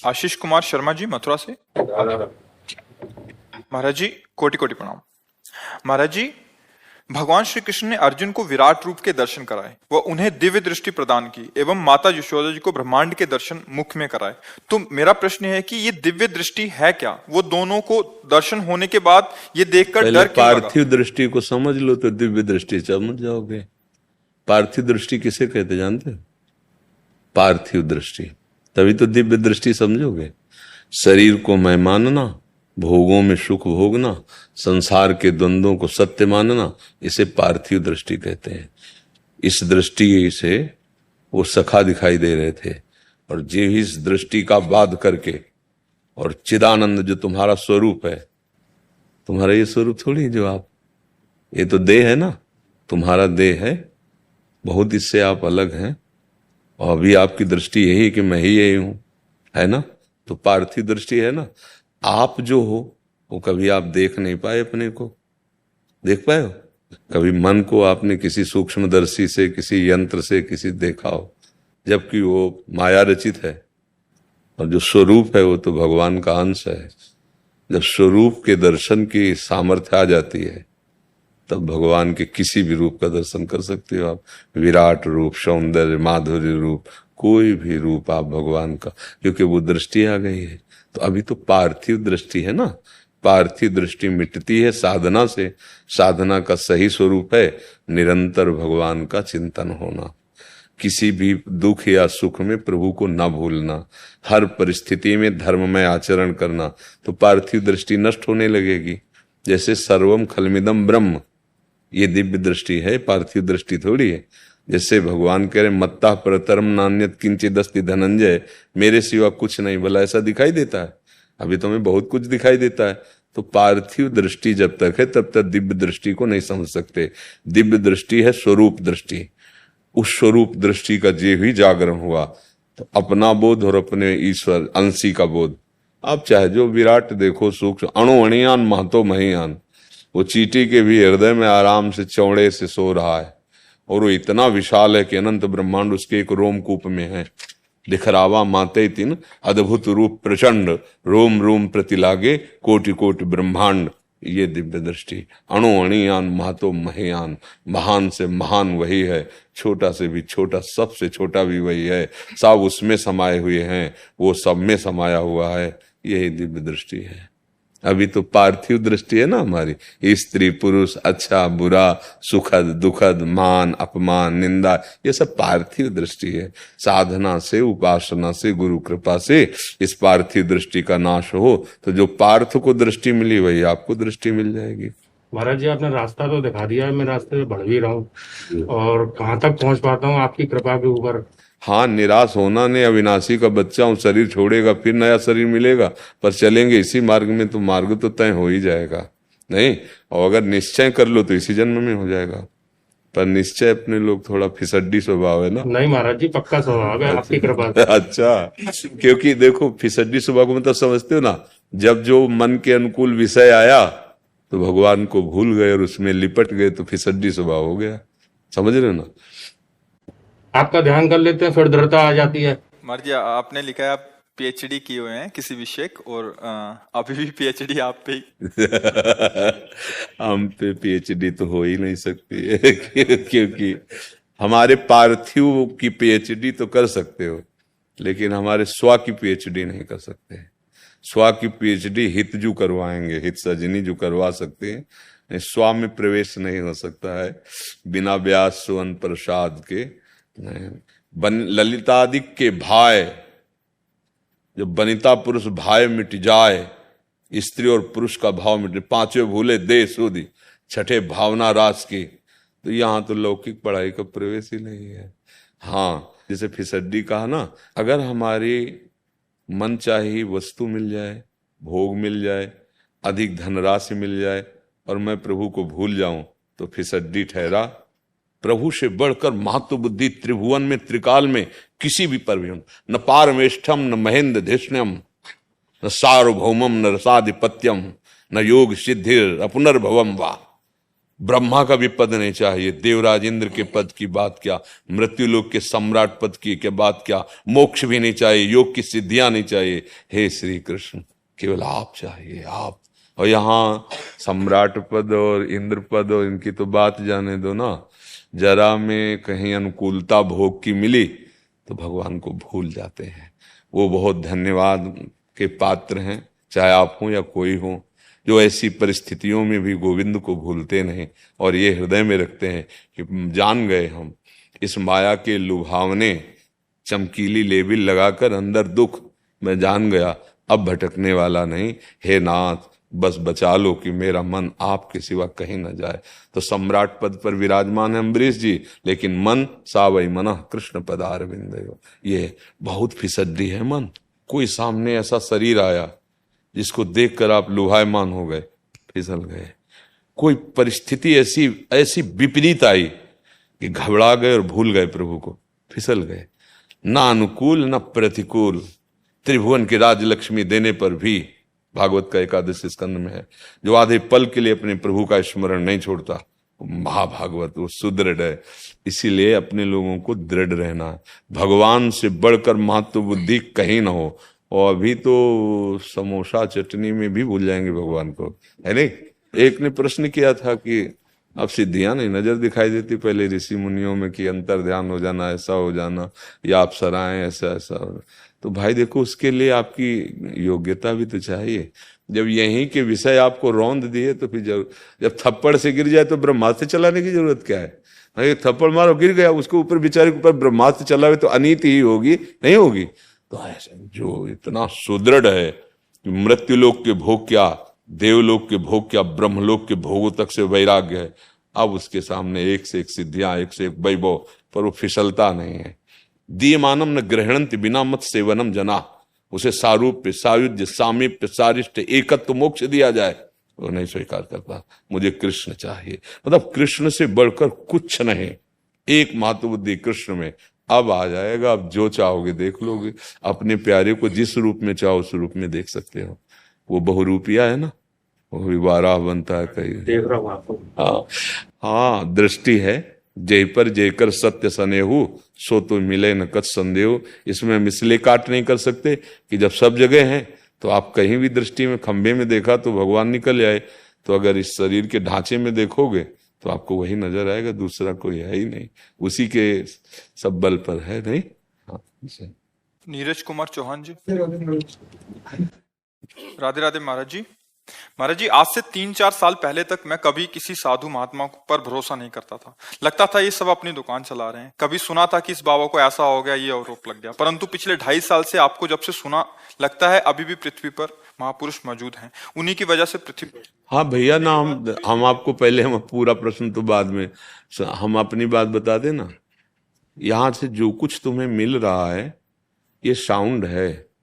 आशीष कुमार शर्मा जी, मथुरा से। महाराज जी, कोटि कोटि प्रणाम। महाराज जी, भगवान श्री कृष्ण ने अर्जुन को विराट रूप के दर्शन कराए, वह उन्हें दिव्य दृष्टि प्रदान की एवं माता यशोदा जी को ब्रह्मांड के दर्शन मुख में कराए। तो मेरा प्रश्न है कि ये दिव्य दृष्टि है क्या? वो दोनों को दर्शन होने के बाद ये देखकर डर क्यों लगा? पार्थिव दृष्टि को समझ लो तो दिव्य दृष्टि समझ जाओगे। पार्थिव दृष्टि किसे कहते जानते हो? पार्थिव दृष्टि, तभी तो दिव्य दृष्टि समझोगे। शरीर को मैं मानना, भोगों में सुख भोगना, संसार के द्वंद्वों को सत्य मानना, इसे पार्थिव दृष्टि कहते हैं। इस दृष्टि से वो सखा दिखाई दे रहे थे, और जो इस दृष्टि का बाध करके, और चिदानंद जो तुम्हारा स्वरूप है, तुम्हारा ये स्वरूप थोड़ी जो आप, ये तो देह है ना, तुम्हारा देह है, बहुत इससे आप अलग हैं, और अभी आपकी दृष्टि यही कि मैं ही यही हूं, है ना? तो पार्थिव दृष्टि है ना। आप जो हो वो कभी आप देख नहीं पाए, अपने को देख पाए हो? कभी मन को आपने किसी सूक्ष्मदर्शी से, किसी यंत्र से किसी देखा हो? जबकि वो माया रचित है, और जो स्वरूप है वो तो भगवान का अंश है। जब स्वरूप के दर्शन की सामर्थ्य आ जाती है, तब भगवान के किसी भी रूप का दर्शन कर सकते हो आप। विराट रूप, सौंदर्य, माधुर्य रूप, कोई भी रूप आप भगवान का, क्योंकि वो दृष्टि आ गई है। तो अभी तो पार्थिव दृष्टि है ना। पार्थिव दृष्टि मिटती है साधना से। साधना का सही स्वरूप है निरंतर भगवान का चिंतन होना, किसी भी दुख या सुख में प्रभु को न भूलना, हर परिस्थिति में धर्ममय आचरण करना। तो पार्थिव दृष्टि नष्ट होने लगेगी। जैसे सर्वम खलमिदम ब्रह्म, ये दिव्य दृष्टि है, पार्थिव दृष्टि थोड़ी है। जैसे भगवान कह रहे मत्ता परतरम नान्यत किंचिदस्ति धनंजय, मेरे सिवा कुछ नहीं, भला ऐसा दिखाई देता है? अभी तो हमें बहुत कुछ दिखाई देता है। तो पार्थिव दृष्टि जब तक है तब तक दिव्य दृष्टि को नहीं समझ सकते। दिव्य दृष्टि है स्वरूप दृष्टि। उस स्वरूप दृष्टि का जे ही जागरण हुआ तो अपना बोध और अपने ईश्वर अंशी का बोध। आप चाहे जो विराट देखो, सूक्ष्म अणु अणियान महतो महियान, वो चींटी के भी हृदय में आराम से चौड़े से सो रहा है, और वो इतना विशाल है कि अनंत ब्रह्मांड उसके एक रोमकूप में है। दिखरावा माते तिन अद्भुत रूप प्रचंड, रोम रोम प्रति लागे कोटि कोटि ब्रह्मांड। ये दिव्य दृष्टि। अणु अणियान महतो महियान, महान से महान वही है, छोटा से भी छोटा, सबसे छोटा भी वही है। सब उसमें समाये हुए हैं, वो सब में समाया हुआ है। यही दिव्य दृष्टि है। अभी तो पार्थिव दृष्टि है ना हमारी, स्त्री पुरुष, अच्छा बुरा, सुखद दुखद, मान अपमान, निंदा, ये सब पार्थिव दृष्टि है। साधना से, उपासना से, गुरु कृपा से इस पार्थिव दृष्टि का नाश हो तो जो पार्थ को दृष्टि मिली वही आपको दृष्टि मिल जाएगी। महाराज जी, आपने रास्ता तो दिखा दिया है, मैं रास्ते पे बढ़ भी रहा हूँ, और कहाँ तक पहुंच पाता हूँ आपकी कृपा के ऊपर। हाँ, निराश होना नहीं। अविनाशी का बच्चा हूं, शरीर छोड़ेगा फिर नया शरीर मिलेगा, पर चलेंगे इसी मार्ग में तो मार्ग तो तय हो ही जाएगा। नहीं, और अगर निश्चय कर लो तो इसी जन्म में हो जाएगा। पर निश्चय अपने लोग थोड़ा फिसड्डी स्वभाव है ना। नहीं महाराज जी, पक्का स्वभाव है आपकी कृपा से। अच्छा, क्योंकि देखो फिसड्डी स्वभाव को मतलब समझते हो ना, जब जो मन के अनुकूल विषय आया तो भगवान को भूल गए और उसमें लिपट गए, तो फिसड्डी स्वभाव हो गया। समझ रहे हो ना? आपका ध्यान कर लेते हैं फिर दृढ़ता आ जाती है। महाराज जी, आपने लिखा है आप पीएचडी किए हुए हैं किसी विषय, और अभी भी पीएचडी आप पे ही। हम पे पीएचडी तो हो ही नहीं सकती है क्योंकि हमारे पार्थिव की पीएचडी तो कर सकते हो, लेकिन हमारे स्व की पीएचडी नहीं कर सकते। स्व की पीएचडी हितजू करवाएंगे, हित सजनी जो करवा सकते हैं। स्व में प्रवेश नहीं हो सकता है बिना व्यास सुवन प्रसाद के। ललितादिक के भाई, जब बनिता पुरुष भाई मिट जाए, स्त्री और पुरुष का भाव मिटे, पांचवें भूले दे सुधि, छठे भावना रास की, तो यहाँ तो लौकिक पढ़ाई का प्रवेश ही नहीं है। हाँ, जैसे फिसड्डी कहा ना, अगर हमारी मन चाही वस्तु मिल जाए, भोग मिल जाए, अधिक धनराशि मिल जाए, और मैं प्रभु को भूल जाऊं, तो फिसड्डी ठहरा। प्रभु से बढ़कर महत्व बुद्धि त्रिभुवन में, त्रिकाल में किसी भी पर भी न पारमेष्ठम, न महेंद्र धिष्ण्यम, न सार्वभौमम, न रसाधिपत्यम, न योग सिद्धिर अपुनर्भवम वा। ब्रह्मा का भी पद नहीं चाहिए, देवराज इंद्र के पद की बात क्या, मृत्युलोक के सम्राट पद की के बात क्या, मोक्ष भी नहीं चाहिए, योग की सिद्धियां नहीं चाहिए। हे श्री कृष्ण, केवल आप चाहिए, आप। और यहाँ सम्राट पद और इंद्र पद और इनकी तो बात जाने दो ना, जरा में कहीं अनुकूलता भोग की मिली तो भगवान को भूल जाते हैं। वो बहुत धन्यवाद के पात्र हैं, चाहे आप हो या कोई हो, जो ऐसी परिस्थितियों में भी गोविंद को भूलते नहीं और ये हृदय में रखते हैं कि जान गए हम इस माया के लुभावने चमकीली लेबिल लगाकर अंदर दुख, मैं जान गया अब भटकने वाला नहीं। हे नाथ, बस बचा लो कि मेरा मन आपके सिवा कहीं न जाए। तो सम्राट पद पर विराजमान है अम्बरीश जी, लेकिन मन सावई मना कृष्ण पदारविंद। ये बहुत फिसड्डी है मन। कोई सामने ऐसा शरीर आया जिसको देखकर आप लुभायमान हो गए, फिसल गए। कोई परिस्थिति ऐसी ऐसी विपरीत आई कि घबरा गए और भूल गए प्रभु को, फिसल गए। ना अनुकूल न प्रतिकूल, त्रिभुवन की राजलक्ष्मी देने पर भी, भागवत का 11 स्कंद में है, जो आधे पल के लिए अपने प्रभु का स्मरण नहीं छोड़ता, महाभागवत, वो सुदृढ़ है। इसीलिए अपने लोगों को दृढ़ रहना है, भगवान से बढ़कर महत्व बुद्धि कहीं ना हो। और अभी तो समोसा चटनी में भी भूल जाएंगे भगवान को, है नहीं। एक ने प्रश्न किया था कि अब सिद्धियां नहीं नजर दिखाई देती पहले ऋषि मुनियों में, कि अंतर ध्यान हो जाना, ऐसा हो जाना, या आप सराएं ऐसा ऐसा। तो भाई देखो, उसके लिए आपकी योग्यता भी तो चाहिए। जब यहीं के विषय आपको रौंद दिए तो फिर जब थप्पड़ से गिर जाए तो ब्रह्मास्त्र चलाने की जरूरत क्या है। एक थप्पड़ मारो, गिर गया, उसके ऊपर बेचारे के ऊपर ब्रह्मास्त्र चलावे तो अनीति ही होगी, नहीं होगी। तो ऐसे जो इतना सुदृढ़ है कि मृत्युलोक के भोग क्या, देवलोक के भोग क्या, ब्रह्मलोक के भोगों तक से वैराग्य है। अब उसके सामने एक से एक सिद्धियां, एक से एक वैभव, पर वो फिसलता नहीं है। दीयमानम न ग्रहणंति बिना मत सेवनम जना, उसे सारूप्य, सायुज्य, सामीप्य, सारिष्ट, एकत्व मोक्ष दिया जाए वो नहीं स्वीकार करता। मुझे कृष्ण चाहिए, मतलब कृष्ण से बढ़कर कुछ नहीं, एक मातु बुद्धि कृष्ण में। अब आ जाएगा, अब जो चाहोगे देख लोगे। अपने प्यारे को जिस रूप में चाहो उस रूप में देख सकते हो। वो बहुरूपिया है ना, वो भी 12 बनता है कहीं। देख रहा हूँ आपको। हाँ, दृष्टि है, जय पर जयकर सत्य सनेहु, सो तो मिले न कत संदेह। इसमें हम इसलिए काट नहीं कर सकते कि जब सब जगह हैं तो आप कहीं भी दृष्टि में खंबे में देखा तो भगवान निकल आए। तो अगर इस शरीर के ढांचे में देखोगे तो आपको वही नजर आएगा, दूसरा कोई है ही नहीं, उसी के सब बल पर है, नहीं। हाँ, नीरज कुमार चौहान जी। राधे राधे महाराज जी। महाराज जी, आज से 3-4 साल पहले तक मैं कभी किसी साधु महात्मा पर भरोसा नहीं करता था। लगता था ये सब अपनी दुकान चला रहे हैं। कभी सुना था कि इस बाबा को ऐसा हो गया, ये आरोप लग गया। परंतु पिछले 2.5 साल से आपको जब से सुना, लगता है अभी भी पृथ्वी पर महापुरुष मौजूद हैं, उन्हीं की वजह से पृथ्वी। हाँ भैया ना, हम आपको पहले, हम पूरा प्रश्न तो बाद में, हम अपनी बात बता देना। यहां से जो कुछ तुम्हें मिल रहा है ये साउंड है।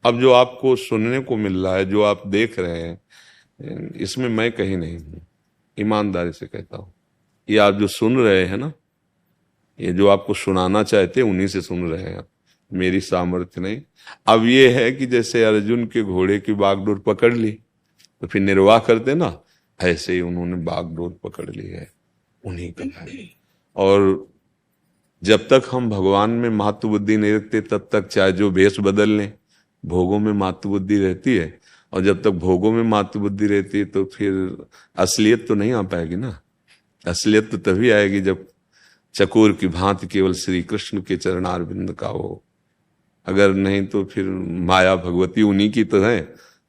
अब जो आपको सुनने को मिल रहा है, जो आप देख रहे हैं, इसमें मैं कहीं नहीं हूं, ईमानदारी से कहता हूं। ये आप जो सुन रहे हैं ना, ये जो आपको सुनाना चाहते उन्हीं से सुन रहे हैं आप, मेरी सामर्थ्य नहीं। अब ये है कि जैसे अर्जुन के घोड़े की बागडोर पकड़ ली तो फिर निर्वाह करते ना, ऐसे ही उन्होंने बागडोर पकड़ ली है, उन्हीं का है। और जब तक हम भगवान में मातु बुद्धि नहीं रखते तब तक चाहे जो भेष बदल लें, भोगों में मातु बुद्धि रहती है। और जब तक भोगों में मातु बुद्धि रहती है तो फिर असलियत तो नहीं आ पाएगी ना। असलियत तो तभी आएगी जब चकोर की भांति केवल श्री कृष्ण के चरणारविंद का हो। अगर नहीं तो फिर माया भगवती उन्हीं की तो है,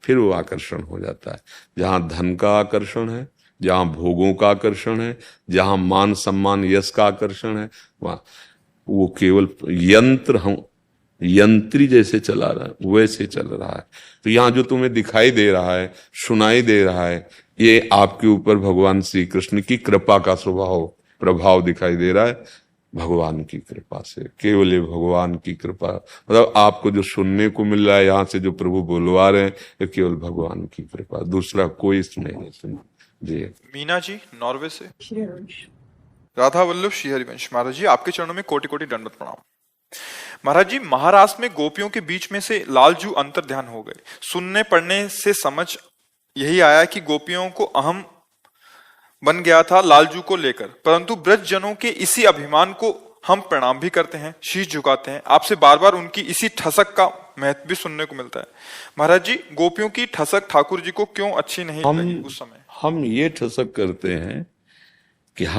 फिर वो आकर्षण हो जाता है। जहां धन का आकर्षण है, जहां भोगों का आकर्षण है, जहां मान सम्मान यश का आकर्षण है, वहां वो केवल यंत्र, हम यंत्री जैसे चला रहा है वैसे चल रहा है। तो यहाँ जो तुम्हें दिखाई दे रहा है, सुनाई दे रहा है, ये आपके ऊपर भगवान श्री कृष्ण की कृपा का स्वभाव प्रभाव दिखाई दे रहा है। भगवान की कृपा से, केवल भगवान की कृपा, मतलब आपको जो सुनने को मिल रहा है, यहाँ से जो प्रभु बोलवा रहे हैं, ये केवल भगवान की कृपा, दूसरा कोई इसमें नहीं सुना जी। मीना जी नॉर्वे से। राधा वल्लभ श्री हरिवंश। महाराज जी, आपके चरणों में कोटि कोटि दंडवत प्रणाम। महाराज जी, महाराष्ट्र में गोपियों के बीच में से लालजू अंतर ध्यान हो गए। सुनने पढ़ने से समझ यही आया कि गोपियों को अहम बन गया था लालजू को लेकर, परंतु ब्रज जनों के इसी अभिमान को हम प्रणाम भी करते हैं, शीश झुकाते हैं। आपसे बार बार उनकी इसी ठसक का महत्व भी सुनने को मिलता है। महाराज जी, गोपियों की ठसक ठाकुर जी को क्यों अच्छी नहीं लगी उस समय? हम ये ठसक करते हैं कि हम